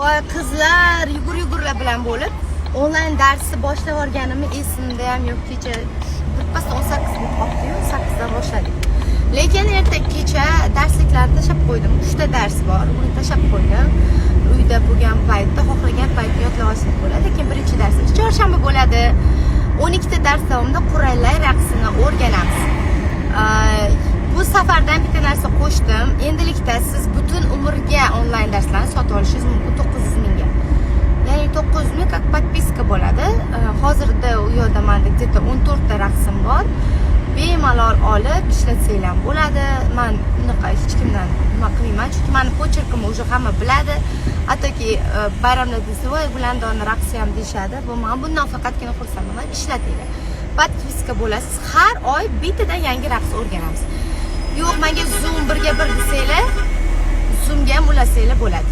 Qizlar yugur-yugurlar bilan bo'lib, onlayn darsni boshlab olganimni esimda ham yo'q. Kecha birpas 18 qopdi-yu, 8 dan boshladik. Lekin erta kecha darsliklarni tashlab qo'ydim. 3 ta dars bor, uni tashlab qo'ydim. Uyda bo'lgan paytda xohlagan paytda yodlab olsangiz bo'ladi. Lekin birinchi darsimiz chorshanba bo'ladi. 12 ta dars davomida qurallar raqsini o'rganamiz. Bu safardan bitta narsa qo'shdim. Endilikda siz butun umrga onlayn darslarni sotib olishingiz mumkin 900 mingga. Ya'ni 900 ming как подписка bo'ladi. Hozirda u yerda menda где-то 14 ta raqsim bor. Bemalol olib ishlatsanglar bo'ladi. Men unaqa hech kimdan nima qilmayman, chunki meni pocherkimni уже hamma biladi. Hattoki bayramda desa, "Voy, Gulandonni raqsi ham" deyshadi. Bu men bundan faqatgina xursandman. Ishlatinglar. Podpiska bo'lasiz. Har oy bittadan yangi raqs o'rganamiz. Yo'q, menga Zoom 1 ga 1 desanglar, Zoomga ham ulasanglar bo'ladi.